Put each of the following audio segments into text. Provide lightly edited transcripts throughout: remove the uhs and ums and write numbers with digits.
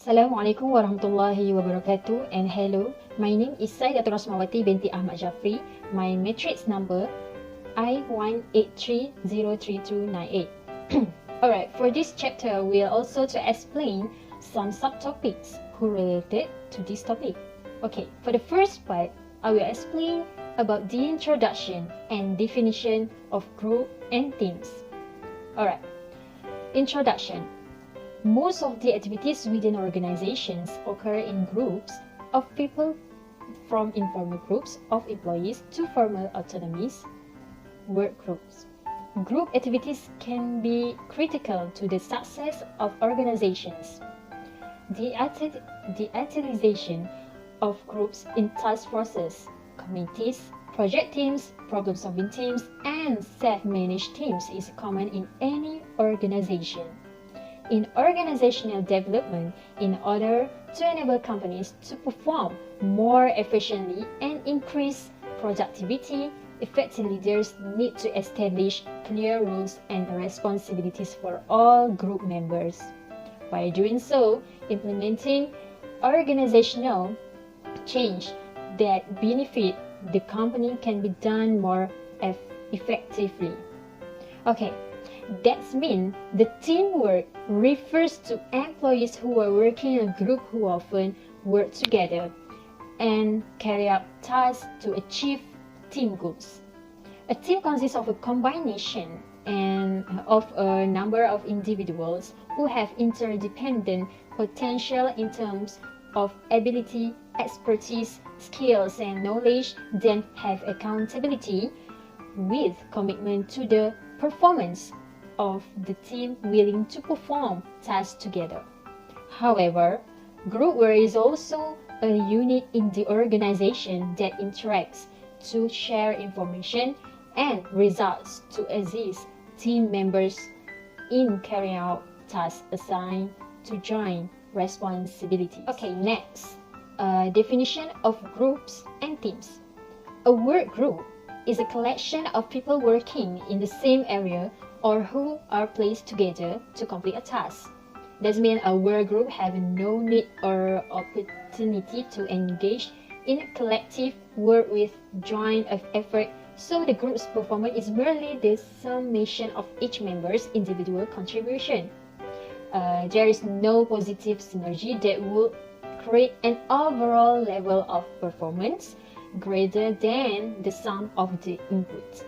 Assalamualaikum warahmatullahi wabarakatuh, and hello, my name is SAIDDATUL Binti AHMAD JAFRY. My matrix number I18303298. Alright, for this chapter we are also to explain some subtopics related to this topic. Okay, for the first part, I will explain about the introduction and definition of group and teams. Alright, introduction. Most of the activities within organizations occur in groups of people, from informal groups of employees to formal autonomous work groups. Group activities can be critical to the success of organizations. The utilization of groups in task forces, committees, project teams, problem-solving teams, and self-managed teams is common in any organization. In organizational development, in order to enable companies to perform more efficiently and increase productivity, effective leaders need to establish clear rules and responsibilities for all group members. By doing so, implementing organizational change that benefit the company can be done more effectively. Okay. That means the teamwork refers to employees who are working in a group who often work together and carry out tasks to achieve team goals. A team consists of a combination of a number of individuals who have interdependent potential in terms of ability, expertise, skills, and knowledge, then have accountability with commitment to the performance of the team willing to perform tasks together. However, group work is also a unit in the organization that interacts to share information and results to assist team members in carrying out tasks assigned to joint responsibilities. Okay, next, definition of groups and teams. A work group is a collection of people working in the same area or who are placed together to complete a task. That means a work group has no need or opportunity to engage in collective work with joint effort, so the group's performance is merely the summation of each member's individual contribution. There is no positive synergy that will create an overall level of performance greater than the sum of the inputs.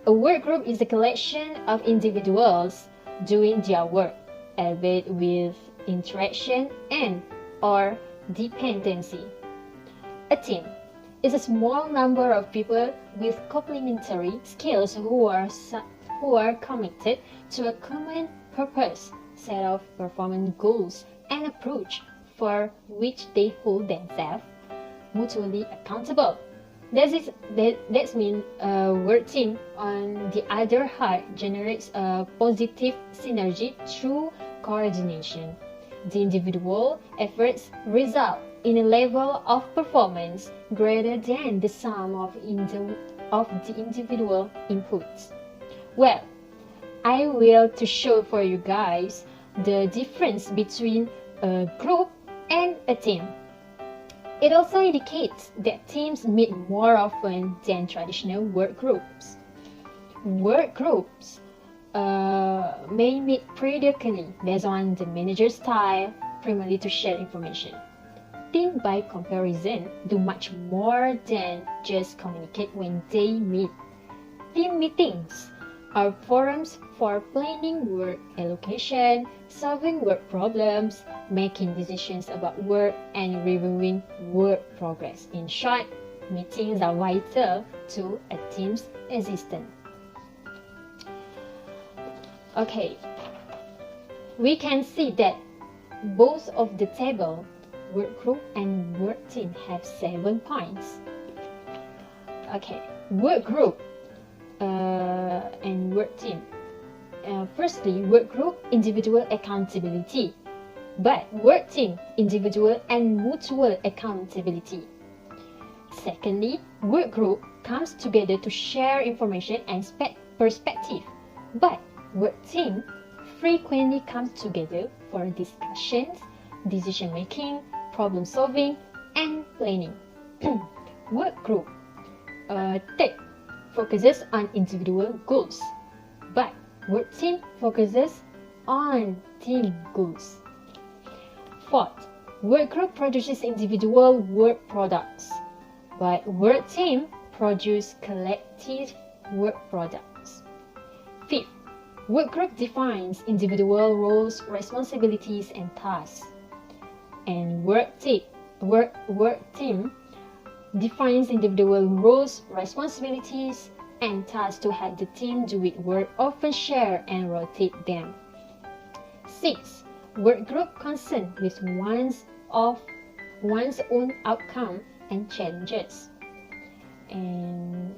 A work group is a collection of individuals doing their work, albeit with interaction and or dependency. A team is a small number of people with complementary skills who are committed to a common purpose, set of performance goals, and approach for which they hold themselves mutually accountable. That means a work team, on the other hand, generates a positive synergy through coordination. The individual efforts result in a level of performance greater than the sum of the individual inputs. Well, I will to show for you guys the difference between a group and a team. It also indicates that teams meet more often than traditional work groups. Work groups may meet periodically based on the manager's style, primarily to share information. Teams, by comparison, do much more than just communicate when they meet. Team meetings are forums for planning work allocation, solving work problems, making decisions about work, and reviewing work progress. In short, meetings are vital to a team's existence. Okay, we can see that both of the table, work group and work team, have 7 points. Okay, work group and work team. Firstly, work group, individual accountability, but work team, individual and mutual accountability. Secondly, work group comes together to share information and perspective, but work team frequently comes together for discussions, decision making, problem solving, and planning. Work group third focuses on individual goals, but work team focuses on team goals. Fourth, work group produces individual work products, but work team produce collective work products. Fifth, work group defines individual roles, responsibilities, and tasks, and work team defines individual roles, responsibilities, and tasks to help the team do its work, often share and rotate them. 6. Work group concerned with one's own outcome and challenges. And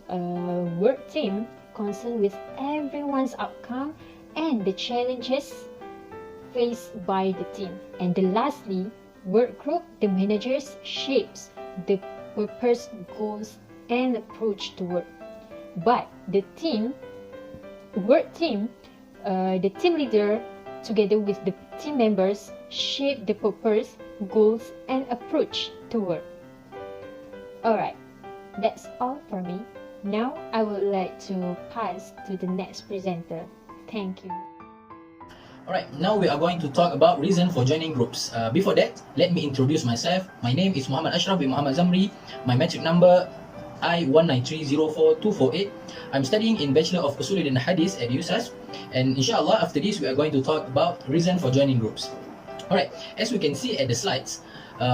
work team concerned with everyone's outcome and the challenges faced by the team. And lastly, work group, the managers shapes the purpose, goals, and approach to work. But the team leader together with the team members shape the purpose, goals, and approach to work. Alright, that's all for me. Now I would like to pass to the next presenter. Thank you. Alright, now we are going to talk about reason for joining groups. Before that, let me introduce myself. My name is Muhammad Ashraf bin Muhammad ZAMRI. My metric number I19304248. I'm studying in Bachelor of Usuluddin Hadith at USAS, and inshallah after this we are going to talk about reason for joining groups. Alright, as we can see at the slides,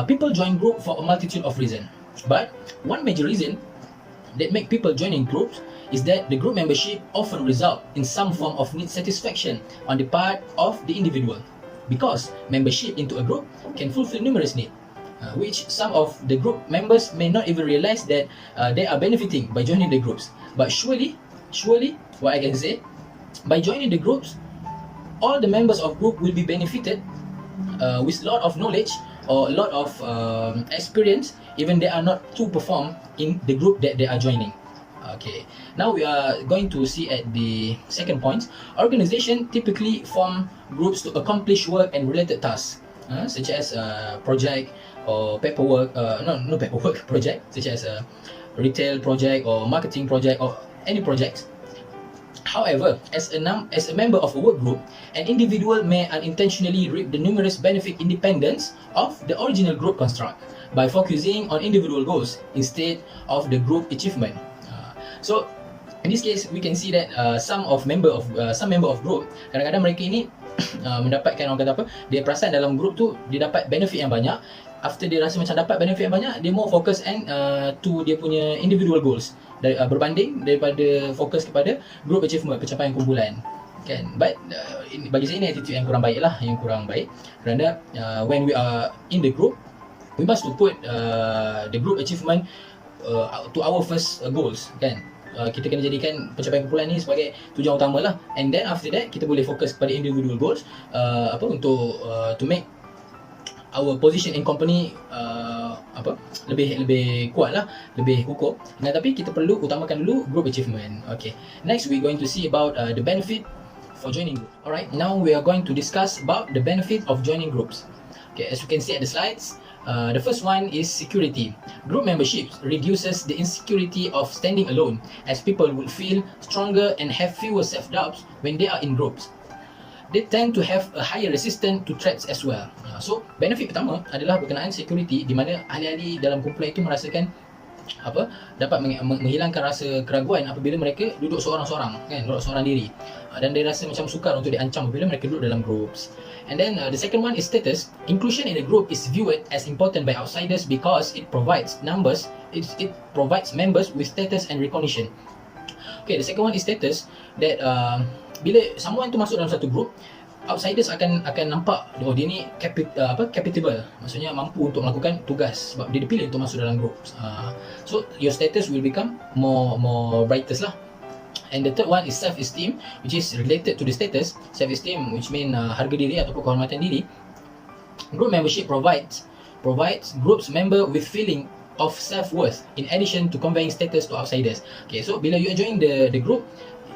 people join group for a multitude of reasons. But one major reason that make people joining groups is that the group membership often result in some form of need satisfaction on the part of the individual, because membership into a group can fulfill numerous needs, which some of the group members may not even realize that they are benefiting by joining the groups. But surely what I can say, by joining the groups, all the members of group will be benefited with a lot of knowledge or a lot of experience, even they are not to perform in the group that they are joining. Okay, now we are going to see at the second point. Organization typically form groups to accomplish work and related tasks, such as project or paperwork, no paperwork project, such as a retail project or marketing project or any projects. However, as a member of a work group, an individual may unintentionally reap the numerous benefit independence of the original group construct by focusing on individual goals instead of the group achievement. So in this case, we can see that some member of group, kadang-kadang mereka ini mendapatkan, orang kata apa, dia perasan dalam group tu dia dapat benefit yang banyak. After dia rasa macam dapat benefit yang banyak, dia more fokus to dia punya individual goals berbanding daripada fokus kepada group achievement, pencapaian kumpulan, kan. But bagi saya ini attitude yang kurang baik lah, kerana when we are in the group, we must to put the group achievement to our first goals, kan. Kita kena jadikan pencapaian kumpulan ni sebagai tujuan utama lah, and then after that kita boleh fokus kepada individual goals untuk to make our position in company lebih kuat lah, lebih kukuh. Nah, tapi kita perlu utamakan dulu group achievement. Okay, next we going to see about the benefit for joining group. Alright, now we are going to discuss about the benefit of joining groups. Okay, as you can see at the slides, the first one is security. Group membership reduces the insecurity of standing alone, as people will feel stronger and have fewer self-doubts when they are in groups. They tend to have a higher resistance to threats as well. So, benefit pertama adalah berkenaan security, di mana ahli-ahli dalam kumpulan itu merasakan dapat menghilangkan rasa keraguan apabila mereka duduk seorang-seorang, kan, duduk seorang diri, dan dia rasa macam sukar untuk diancam apabila mereka duduk dalam groups. And then the second one is status. Inclusion in a group is viewed as important by outsiders because it provides members with status and recognition. Okay, the second one is status, that bila someone tu masuk dalam satu group, outsiders akan nampak, oh dia ni capable, maksudnya mampu untuk melakukan tugas sebab dia dipilih untuk masuk dalam group. So your status will become more brightest lah. And the third one is self-esteem, which is related to the status. Self-esteem, which mean harga diri ataupun kehormatan diri. Group membership provides groups member with feeling of self-worth in addition to conveying status to outsiders. Okay, so bila you join the group,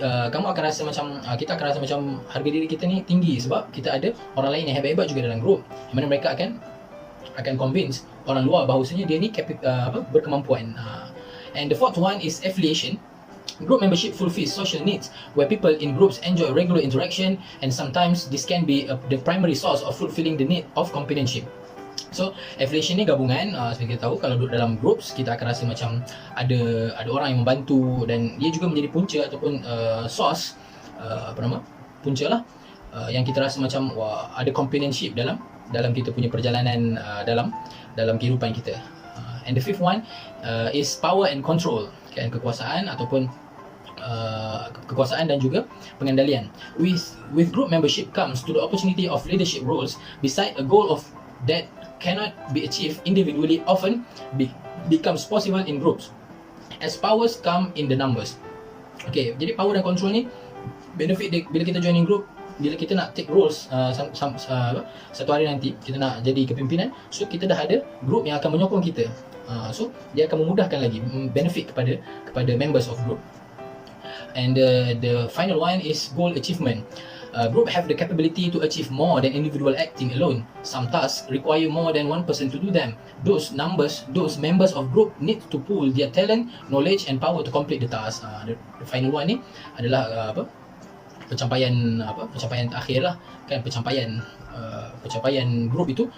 kamu akan rasa macam kita akan rasa macam harga diri kita ni tinggi sebab kita ada orang lain yang hebat-hebat juga dalam group, di mana mereka akan convince orang luar bahawasanya dia ni berkemampuan. And the fourth one is affiliation. Group membership fulfills social needs where people in groups enjoy regular interaction, and sometimes this can be the primary source of fulfilling the need of companionship. So affiliation ni gabungan, seperti kita tahu kalau duduk dalam groups kita akan rasa macam ada orang yang membantu, dan dia juga menjadi punca ataupun source punca lah, yang kita rasa macam ada companionship dalam kita punya perjalanan dalam kehidupan kita. And the fifth one is power and control, kan, kekuasaan ataupun kekuasaan dan juga pengendalian. With group membership comes to the opportunity of leadership roles beside a goal of that cannot be achieved individually often becomes possible in groups as powers come in the numbers. Okay, jadi power dan control ni benefit dia bila kita joining group, bila kita nak take roles satu hari nanti kita nak jadi kepimpinan, so kita dah ada group yang akan menyokong kita, so dia akan memudahkan lagi benefit kepada members of group. And the final one is goal achievement. Group have the capability to achieve more than individual acting alone. Some tasks require more than one person to do them. Those members of group need to pool their talent, knowledge and power to complete the task. The final one ni adalah pencapaian akhir lah, kan, pencapaian group itu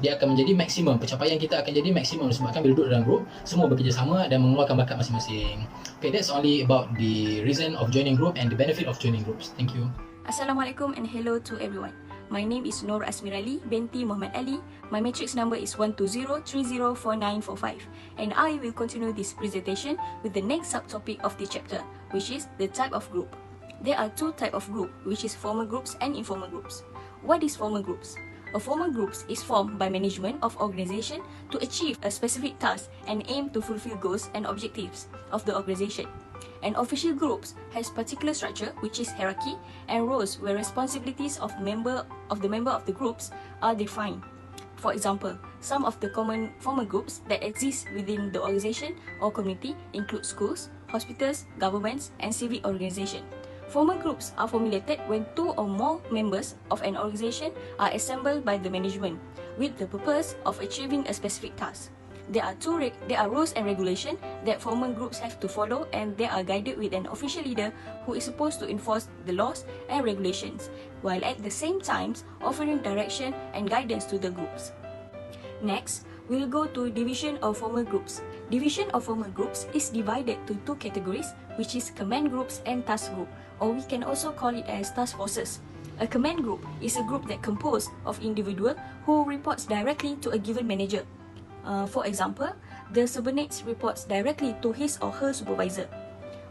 dia akan menjadi maksimum, pencapaian kita akan jadi maksimum sebabkan bila duduk dalam group semua bekerjasama dan mengeluarkan bakat masing-masing. Okay, that's only about the reason of joining group and the benefit of joining groups. Thank you. Assalamualaikum and hello to everyone. My name is Noor Asmirali binti Muhammad Ali. My matrix number is 120304945, and I will continue this presentation with the next subtopic of the chapter, which is the type of group. There are two types of group, which is formal groups and informal groups. What is formal groups? A formal group is formed by management of organization to achieve a specific task and aim to fulfill goals and objectives of the organization. An official group has particular structure, which is hierarchy, and roles where responsibilities of the member of the groups are defined. For example, some of the common formal groups that exist within the organization or community include schools, hospitals, governments, and civic organizations. Formal groups are formulated when two or more members of an organization are assembled by the management with the purpose of achieving a specific task. There are rules and regulations that formal groups have to follow, and they are guided with an official leader who is supposed to enforce the laws and regulations, while at the same time offering direction and guidance to the groups. Next, we'll go to division of formal groups. Division of formal groups is divided to two categories, which is command groups and task group, or we can also call it as task forces. A command group is a group that composed of individuals who reports directly to a given manager. For example, the subordinate reports directly to his or her supervisor.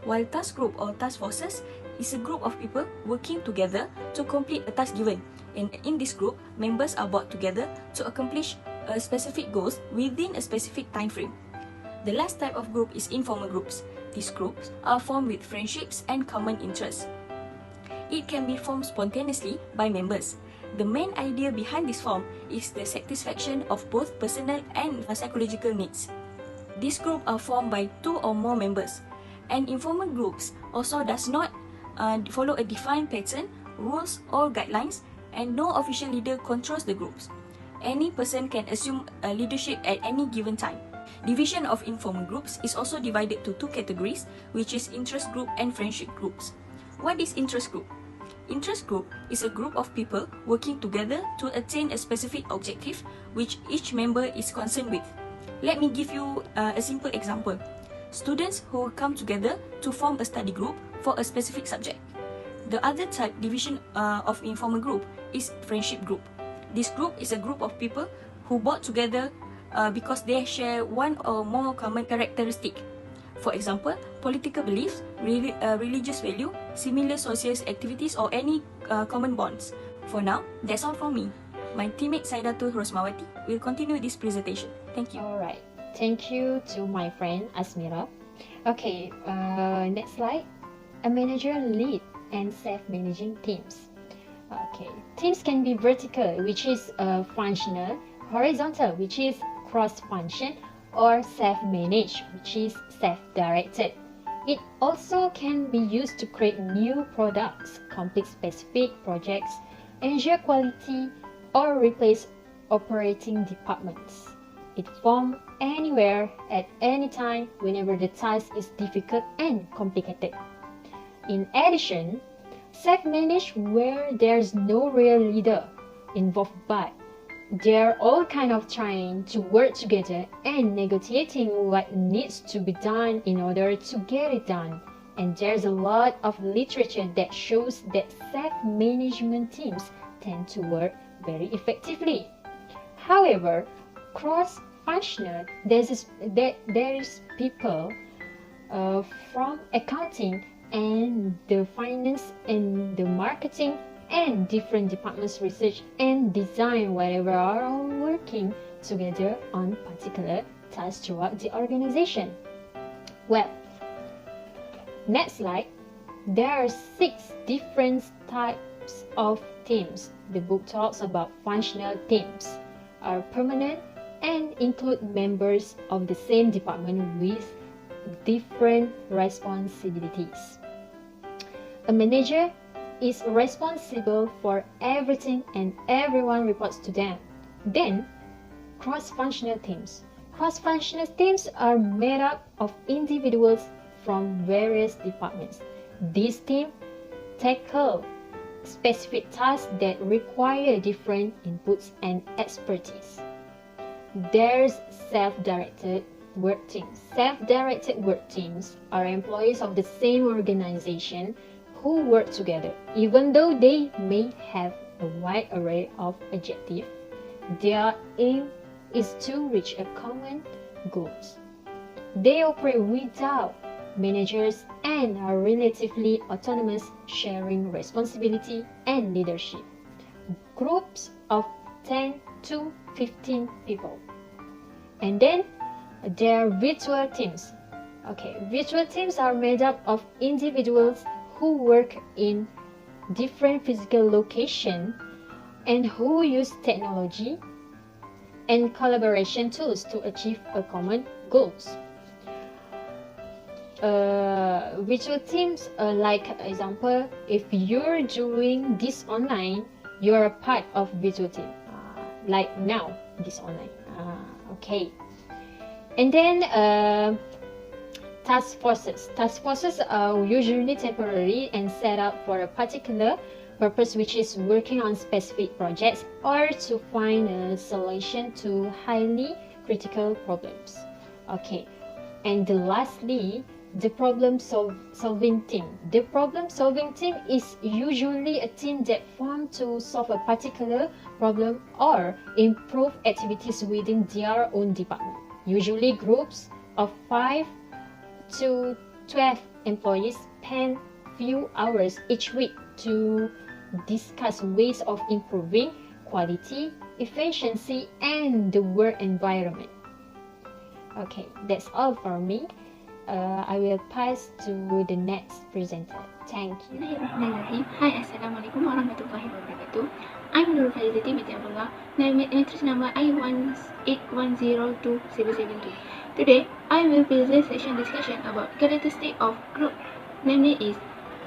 While task group or task forces is a group of people working together to complete a task given. And in this group, members are brought together to accomplish a specific goals within a specific time frame. The last type of group is informal groups. These groups are formed with friendships and common interests. It can be formed spontaneously by members. The main idea behind this form is the satisfaction of both personal and psychological needs. These groups are formed by two or more members, and informal groups also does not follow a defined pattern, rules or guidelines, and no official leader controls the groups. Any person can assume leadership at any given time. Division of informal groups is also divided to two categories, which is interest group and friendship groups. What is interest group? Interest group is a group of people working together to attain a specific objective which each member is concerned with. Let me give you a simple example. Students who come together to form a study group for a specific subject. The other type division of informal group is friendship group. This group is a group of people who brought together because they share one or more common characteristic. For example, political beliefs, religious value, similar social activities, or any common bonds. For now, that's all from me. My teammate SAIDDATUL ROSMAWATI will continue this presentation. Thank you. Alright, thank you to my friend Asmira. Okay, next slide. A manager lead and self-managing teams. Okay, teams can be vertical, which is functional, horizontal, which is cross-function, or self-managed, which is self-directed. It also can be used to create new products, complete specific projects, ensure quality, or replace operating departments. It forms anywhere, at any time, whenever the task is difficult and complicated. In addition, self-managed where there's no real leader involved, but they're all kind of trying to work together and negotiating what needs to be done in order to get it done. And there's a lot of literature that shows that self-management teams tend to work very effectively. However, cross-functional, there is people from accounting and the finance and the marketing and different departments, research and design, whatever, are all working together on particular tasks throughout the organization. Well, next slide. There are 6 different types of teams. The book talks about functional teams are permanent and include members of the same department with different responsibilities. A manager is responsible for everything and everyone reports to them. Then, cross-functional teams. Cross-functional teams are made up of individuals from various departments. These teams tackle specific tasks that require different inputs and expertise. There's self-directed work teams. Self-directed work teams are employees of the same organization who work together. Even though they may have a wide array of objectives, their aim is to reach a common goal. They operate without managers and are relatively autonomous, sharing responsibility and leadership. Groups of 10 to 15 people. And then there are virtual teams. Virtual teams are made up of individuals who work in different physical locations and who use technology and collaboration tools to achieve a common goals. Virtual teams, like example, if you're doing this online, you're a part of virtual team. Like now, this online. Okay. And then task forces. Task forces are usually temporary and set up for a particular purpose, which is working on specific projects or to find a solution to highly critical problems. Okay. And lastly, the problem-solving team. The problem-solving team is usually a team that forms to solve a particular problem or improve activities within their own department. Usually groups of 5 to 12 employees spend few hours each week to discuss ways of improving quality, efficiency, and the work environment. Okay, that's all for me. I will pass to the next presenter. Thank you. Bismillahirrahmanirrahim. Hi, Assalamualaikum warahmatullahi wabarakatuh. I'm Noor Binti ABDULLAH. Matrix number I1810272. Today, I will present session discussion about characteristic of group, namely is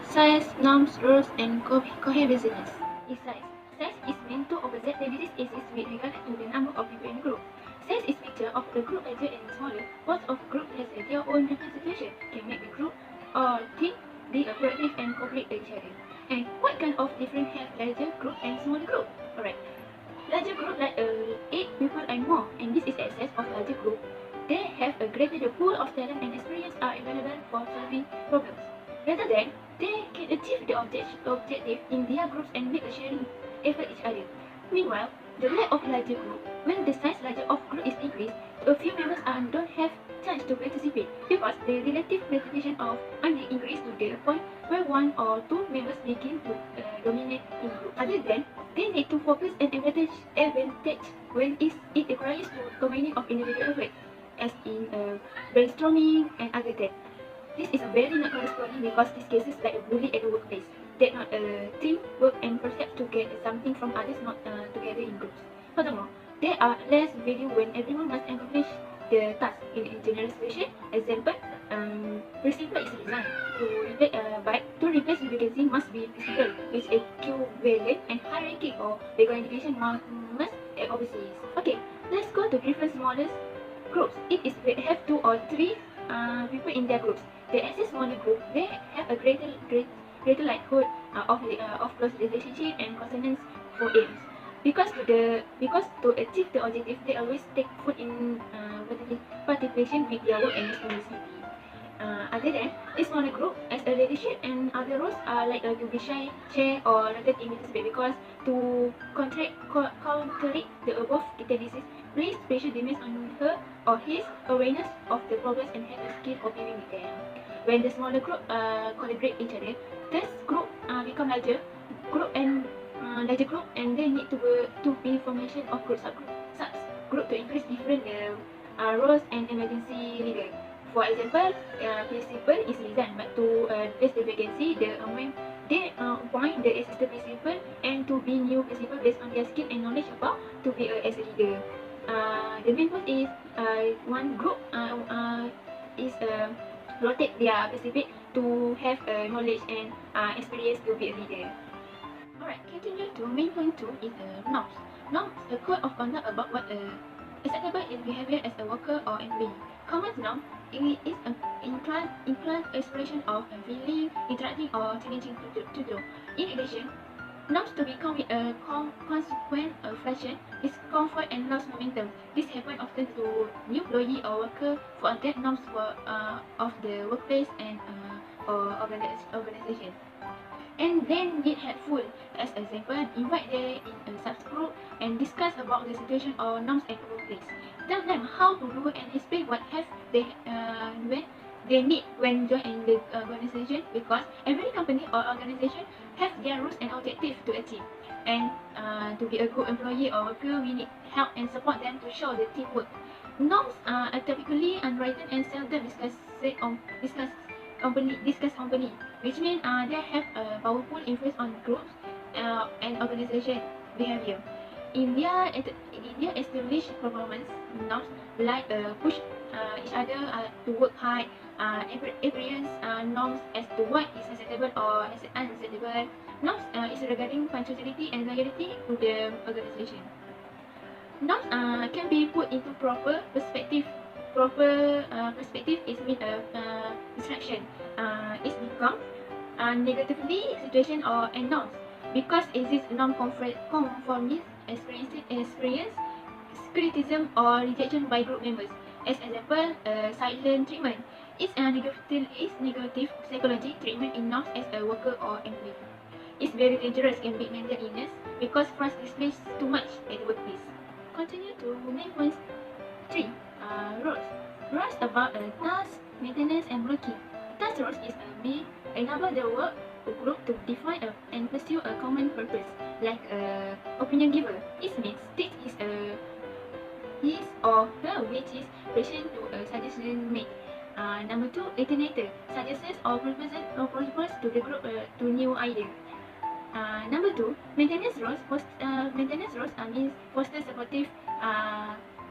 size, norms, roles, and cohesiveness. Is size. Size is meant to opposite the disease axis with regard to the number of people in group. Size is picture of the group larger and smaller. Both of group has their own different situation can make the group or team be productive and cooperate with each other. And what kind of different have larger group and smaller group? Alright, larger group like 8 people and more, and this is excess of larger group. They have a greater pool of talent and experience are available for solving problems. Rather than they can achieve the objective in their groups and make a sharing effort each other. Meanwhile, the lack of larger group, when the size larger of group is increased, a few members don't have chance to participate because the relative participation of only increased to the point where 1 or 2 members begin to dominate in group. Other than, they need to focus and advantage when it requires the combining of individual effort, as in brainstorming and other that. This is a very not corresponding because this cases like a bully at the workplace. That not a team work and perhaps to get something from others not together in groups. Furthermore, there are less value when everyone must accomplish the task in a general situation. Example, principal is resigned. To replace the vacancy must be principal with equivalent and high ranking or background education must overseas. Okay, let's go to different smallest groups. It is have 2 or 3 people in their groups. They access smaller group. They have a greater likelihood of close relationship and consonance for aims. Because to achieve the objective, they always take food in participation with their work and responsibility. Other than this smaller group, as a leadership and other roles are like to be shy, share, or rather participate, because to counteract the above tendencies, place special demands on her or his awareness of the problems and have a skill of dealing with them. When the smaller group collaborate each other, this group become larger group, and they need to be formation of subgroup to increase different roles and emergency leader. For example, principal is resigned, but to replace the vacancy, they appoint the assistant principal and to be new principal based on their skill and knowledge about to be as a leader. The main point is one group is rotate their principal to have knowledge and experience to be a leader. Alright, continue to main point 2 is norms. Norms, a code of conduct about what acceptable in behavior as a worker or employee. Common norm is an implied expression of a feeling, interacting or challenging to do. In addition, norms to become with a consequent fashion is comfort and loss momentum. This happens often to new employee or worker for adapt norms of the workplace and or organization. And then get helpful. As example, invite them in a subgroup and discuss about the situation or norms at the workplace. Tell them how to do and explain what have they when they need when joining the organization, because every company or organization have their rules and objectives to achieve. And to be a good employee or worker, we need help and support them to show the teamwork. Norms are typically unwritten and seldom discussed openly, which means they have a powerful influence on groups and organization behavior. India established performance norms like push each other to work hard, appearance norms as to what is acceptable or unacceptable. Norms is regarding punctuality and loyalty to the organization. Norms can be put into proper perspective. Proper perspective is mean distraction. It's become negatively situation or norms because it is non-conformist experience criticism or rejection by group members. As example, silent treatment is negative psychology treatment in norms as a worker or employee. It's very dangerous in big mental illness because trust displays too much at the workplace. Continue to main point 3. Roles. Roles about task, maintenance, and blocking. Task roles is enable the work group to define and pursue a common purpose, like opinion giver. It means state is his or her which is present to a suggestion made. Number 2, alternator suggests or proposes to the group to new idea. Number 2, maintenance roles. Maintenance roles means foster supportive,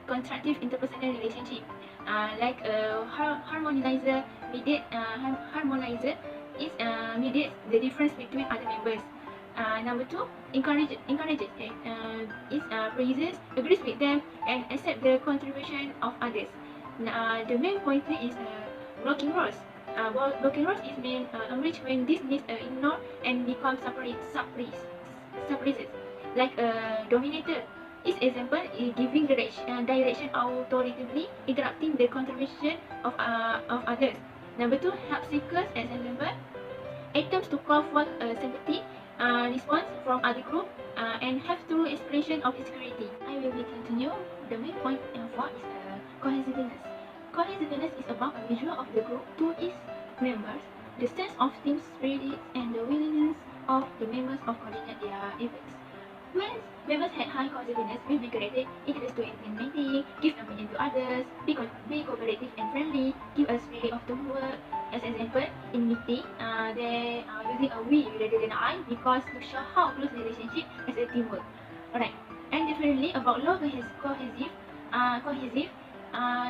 constructive interpersonal relationship. Like harmonizer is mediates the difference between other members. Number 2, encourages is praises, agrees with them, and accept the contribution of others. The main point is blocking roles. Blocking roles is mean enrich when this needs ignored and become suppressed. Like dominator. Its example is giving direction authoritatively, interrupting the contribution of others. Number 2, help seekers as example, attempts to call for sympathy, response from other group, and have through expression of insecurity. I will continue. The main point 4 is cohesiveness. Cohesiveness is about a visual of the group to its members, the sense of team spirit, and the willingness of the members of coordinate their efforts. When members had high cohesiveness, will be created, interest to implementing, give opinion to others, be cooperative and friendly, give a spirit of teamwork. As example, in meeting, they are using a we rather than I because to show how close the relationship as a teamwork. Alright, and definitely about low cohesive,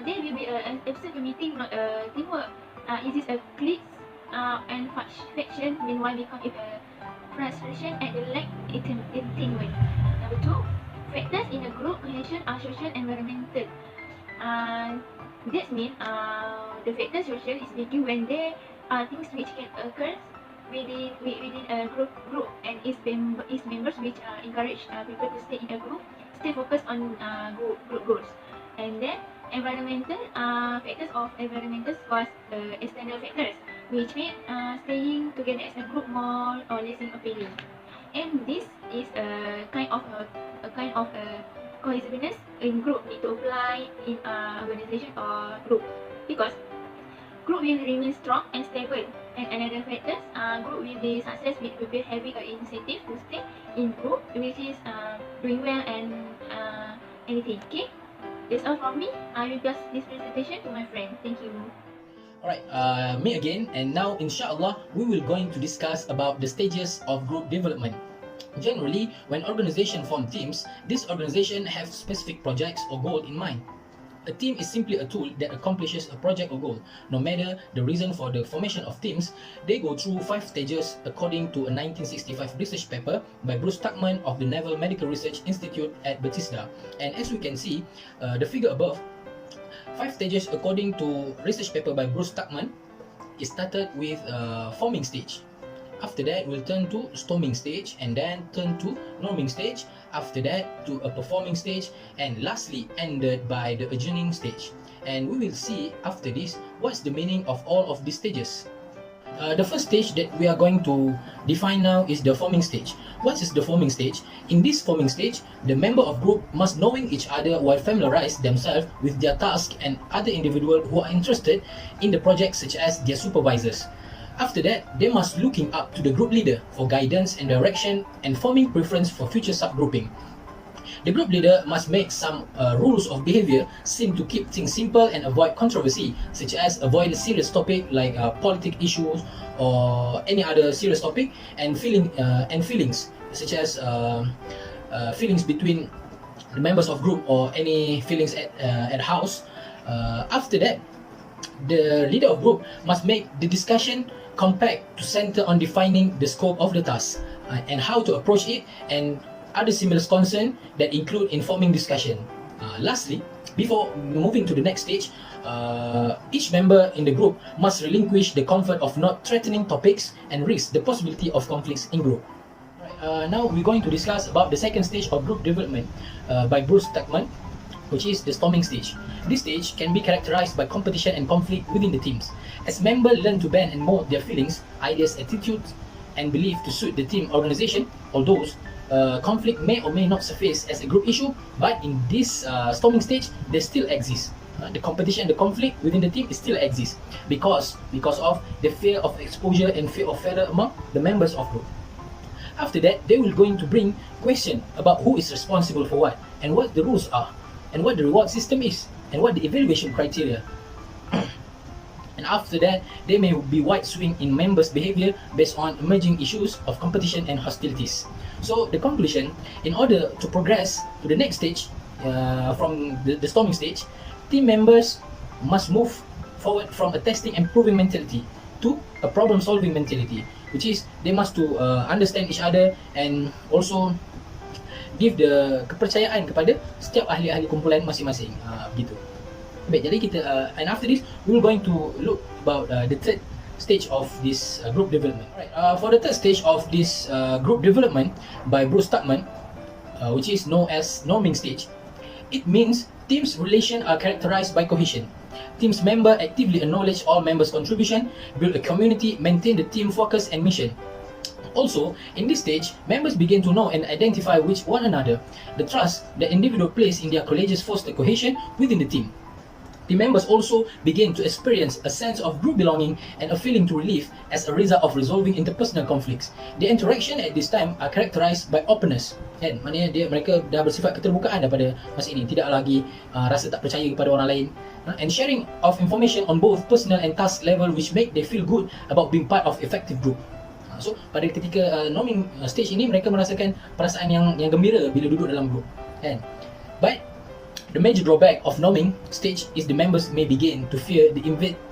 there will be an absent meeting, not a teamwork. Is this a clique and faction? Meanwhile, become a frustration and the lack teamwork. Number 2, factors in a group cohesion are social and environmental. That means the factor social is making when there are things which can occur within a group and its members which encourage people to stay in a group, stay focused on group goals. And then environmental factors of environmental cause external factors which make staying together as a group more or less appealing. And this is a kind of cohesiveness in group need to apply in organization or group, because group will remain strong and stable. And another factors, group will be success with people having an incentive to stay in group, which is doing well and anything. Okay, that's all from me. I will pass this presentation to my friend. Thank you. Alright, me again, and now inshallah we will going to discuss about the stages of group development. Generally, when organization form teams, this organization have specific projects or goal in mind. A team is simply a tool that accomplishes a project or goal. No matter the reason for the formation of teams, they go through 5 stages according to a 1965 research paper by Bruce Tuckman of the Naval Medical Research Institute at Bethesda. And as we can see, the figure above, 5 stages according to research paper by Bruce Tuckman, it started with forming stage. After that, we'll turn to storming stage, and then turn to norming stage. After that, to a performing stage, and lastly ended by the adjourning stage. And we will see after this what's the meaning of all of these stages. The first stage that we are going to define now is the forming stage. What is the forming stage? In this forming stage, the member of group must knowing each other while familiarize themselves with their task and other individuals who are interested in the project, such as their supervisors. After that, they must looking up to the group leader for guidance and direction and forming preference for future subgrouping. The group leader must make some rules of behavior seem to keep things simple and avoid controversy, such as avoid a serious topic like politic issues or any other serious topic, and feelings such as feelings between the members of group or any feelings at house. After that, the leader of group must make the discussion compact to center on defining the scope of the task and how to approach it, and other similar concerns that include informing discussion. Lastly, before moving to the next stage, each member in the group must relinquish the comfort of not threatening topics and risk the possibility of conflicts in group. Now we're going to discuss about the second stage of group development by Bruce Tuckman, which is the storming stage. This stage can be characterized by competition and conflict within the teams. As members learn to bend and mold their feelings, ideas, attitudes, and beliefs to suit the team organization, although conflict may or may not surface as a group issue, but in this storming stage, they still exist. The competition and the conflict within the team still exists because of the fear of exposure and fear of failure among the members of group. After that, they will going to bring question about who is responsible for what, and what the rules are, and what the reward system is, and what the evaluation criteria. And after that, there may be wide swing in members' behavior based on emerging issues of competition and hostilities. So the conclusion, in order to progress to the next stage from the storming stage, team members must move forward from a testing and proving mentality to a problem-solving mentality, which is they must to understand each other and also give the kepercayaan kepada setiap ahli-ahli kumpulan masing-masing. Begitu. Baik, jadi kita and after this we will going to look about the third stage of this group development. Alright, for the third stage of this group development by Bruce Tuckman, which is known as norming stage. It means teams' relations are characterized by cohesion. Teams member actively acknowledge all members' contribution, build a community, maintain the team focus and mission. Also, in this stage, members begin to know and identify with one another. The trust that individual place in their colleges foster cohesion within the team. The members also begin to experience a sense of group belonging and a feeling to relief as a result of resolving interpersonal conflicts. The interaction at this time are characterized by openness. Kan? Maknanya mereka dah bersifat keterbukaan daripada masa ini, tidak lagi rasa tak percaya kepada orang lain. And sharing of information on both personal and task level, which make they feel good about being part of effective group. So pada ketika norming stage ini, mereka merasakan perasaan yang gembira bila duduk dalam group. Kan? But The major drawback of norming stage is the members may begin to fear the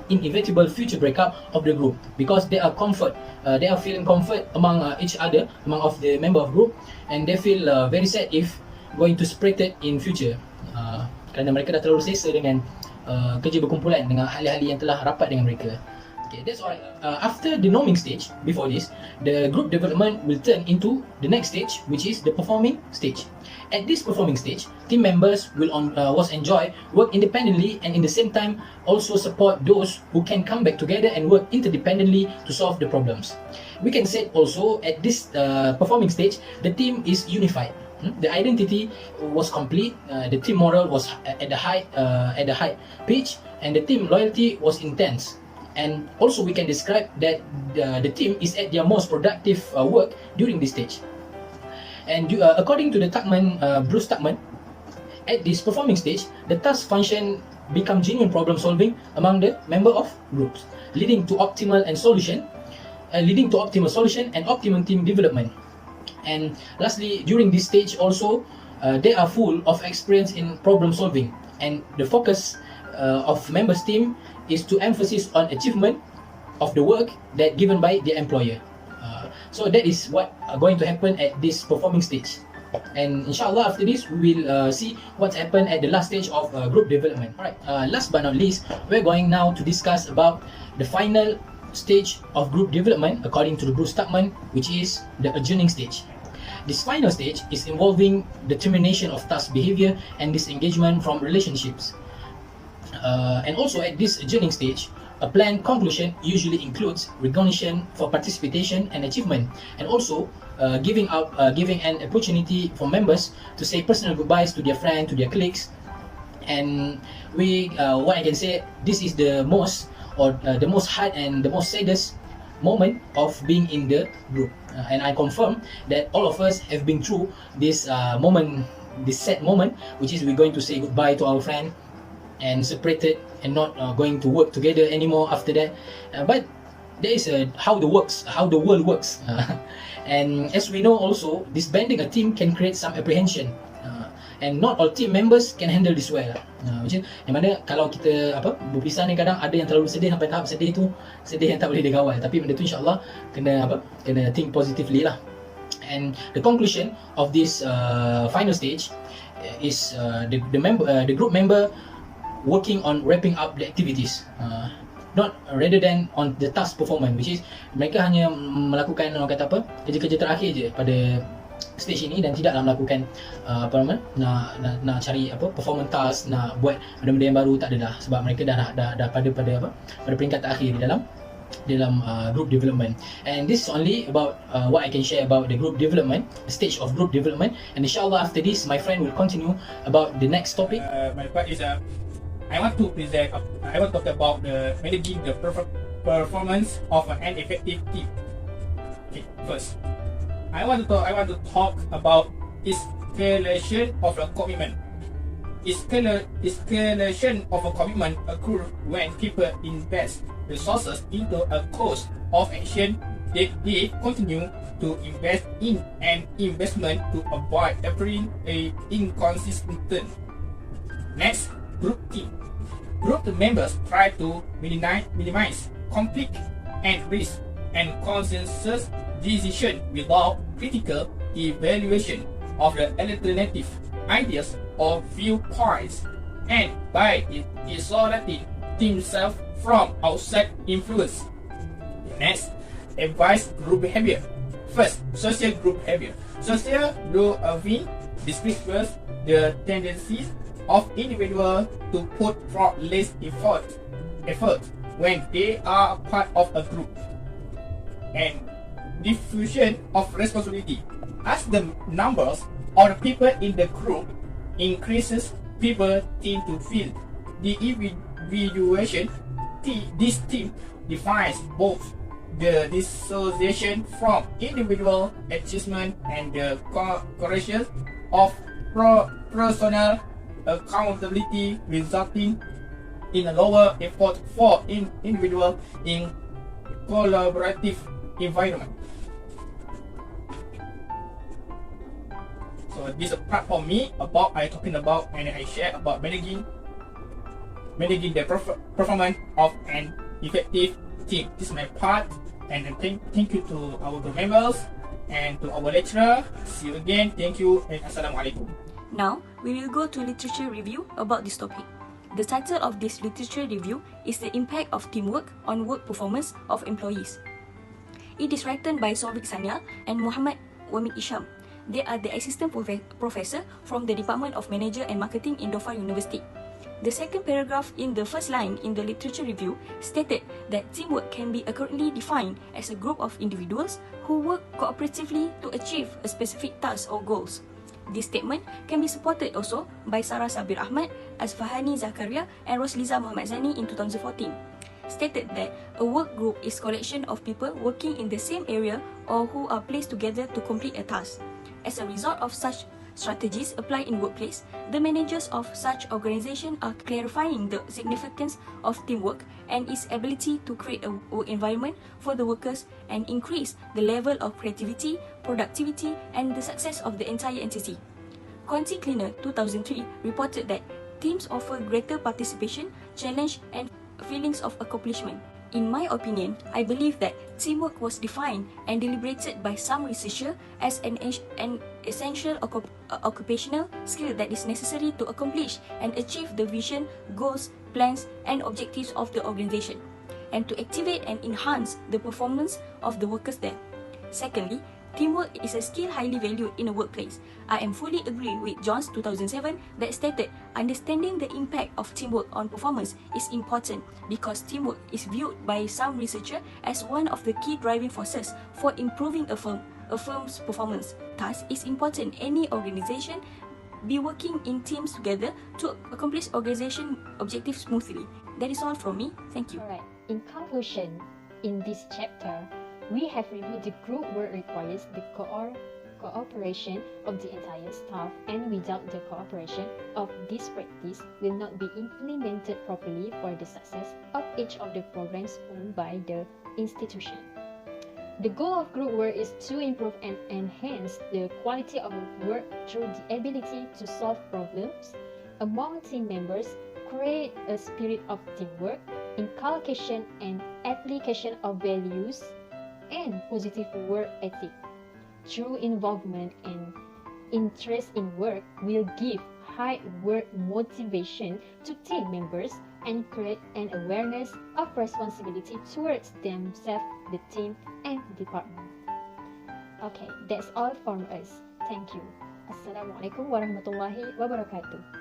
inevitable future breakup of the group because they are feeling comfort among each other, among of the member of group, and they feel very sad if going to separated in future. Kerana mereka dah terlalu selesa dengan kerja berkumpulan dengan ahli-ahli yang telah rapat dengan mereka. Okay, that's all right. After the norming stage, before this, the group development will turn into the next stage, which is the performing stage. At this performing stage, team members will enjoy work independently and in the same time also support those who can come back together and work interdependently to solve the problems. We can say also at this performing stage, the team is unified. The identity was complete. The team morale was at the high pitch, and the team loyalty was intense. And also we can describe that the team is at their most productive work during this stage. And according to the Bruce Tuckman, at this performing stage, the task function become genuine problem solving among the member of groups, leading to optimal solution and optimum team development. And lastly, during this stage also, they are full of experience in problem solving, and the focus of members team is to emphasis on achievement of the work that given by the employer. So that is what going to happen at this performing stage. And inshallah after this we will see what's happened at the last stage of group development. Alright, last but not least, we're going now to discuss about the final stage of group development according to the Bruce Tuckman, which is the adjourning stage. This final stage is involving the termination of task behavior and disengagement from relationships. And also at this adjourning stage, a planned conclusion usually includes recognition for participation and achievement, and also giving an opportunity for members to say personal goodbyes to their friends, to their colleagues. And what I can say, this is the most hard and the most saddest moment of being in the group. And I confirm that all of us have been through this moment, this sad moment, which is we're going to say goodbye to our friend and separated and not going to work together anymore after that. But there is how the world works. And as we know also, disbanding a team can create some apprehension. And not all team members can handle this well. Macam yang mana kalau kita berpisah ni, kadang ada yang terlalu sedih sampai tahap sedih yang tak boleh digawal. Tapi benda tu insyaAllah kena think positively lah. And the conclusion of this final stage is the group member working on wrapping up the activities, not rather than on the task performance, which is mereka hanya melakukan kerja-kerja terakhir je pada stage ini dan tidaklah melakukan nak cari performance task, nak buat benda-benda yang baru, tak ada dah, sebab mereka dah pada peringkat terakhir di dalam group development. And this is only about what I can share about the group development, the stage of group development. And inshallah after this, my friend will continue about the next topic. My part is I want to talk about the managing the performance of an effective team. Okay, first, I want to talk about escalation of a commitment. Escalation of a commitment occurs when people invest resources into a course of action that they continue to invest in an investment to avoid appearing inconsistent. Next, group team. Group members try to minimize conflict and risk and consensus decision without critical evaluation of the alternative ideas or viewpoints, and by isolating themselves from outside influence. Next, advise group behavior. First, social group behavior. Social group behavior describes the tendencies of individuals to put forth less effort when they are part of a group, and diffusion of responsibility. As the numbers of the people in the group increases, people tend to feel the individuation. This team defines both the dissociation from individual achievement and the correction of personal accountability, resulting in a lower effort for individual in collaborative environment. So So this is a part for me about I talking about and I share about managing the performance of an effective team. This is my part, and thank you to our group members and to our lecturer. See you again. Thank you and Assalamualaikum. Now, we will go to literature review about this topic. The title of this literature review is The Impact of Teamwork on Work Performance of Employees. It is written by Sovic Sanyal and Muhammad Wamid Isham. They are the assistant professor from the Department of Management and Marketing in Dhofar University. The second paragraph in the first line in the literature review stated that teamwork can be accurately defined as a group of individuals who work cooperatively to achieve a specific task or goals. This statement can be supported also by Sarah Sabir Ahmad, Asfahani Zakaria and Rosliza Muhammad Zani in 2014. Stated that a work group is collection of people working in the same area or who are placed together to complete a task. As a result of such strategies applied in workplace, the managers of such organization are clarifying the significance of teamwork and its ability to create a work environment for the workers and increase the level of creativity, productivity, and the success of the entire entity. Conti Cleaner 2003 reported that teams offer greater participation, challenge, and feelings of accomplishment. In my opinion, I believe that teamwork was defined and deliberated by some researchers as an essential occupational skill that is necessary to accomplish and achieve the vision, goals, plans, and objectives of the organization, and to activate and enhance the performance of the workers there. Secondly, teamwork is a skill highly valued in a workplace. I am fully agree with John's 2007 that stated understanding the impact of teamwork on performance is important because teamwork is viewed by some researchers as one of the key driving forces for improving a firm's performance. Thus, it's important any organization be working in teams together to accomplish organization objectives smoothly. That is all from me. Thank you. Alright, in conclusion, in this chapter, we have reviewed the group work requires the cooperation of the entire staff, and without the cooperation of this practice will not be implemented properly for the success of each of the programs owned by the institution. The goal of group work is to improve and enhance the quality of work through the ability to solve problems among team members, create a spirit of teamwork, inculcation and application of values, and positive work ethic. True involvement and interest in work will give high work motivation to team members and create an awareness of responsibility towards themselves, the team, and department. Okay, that's all from us. Thank you. Assalamualaikum warahmatullahi wabarakatuh.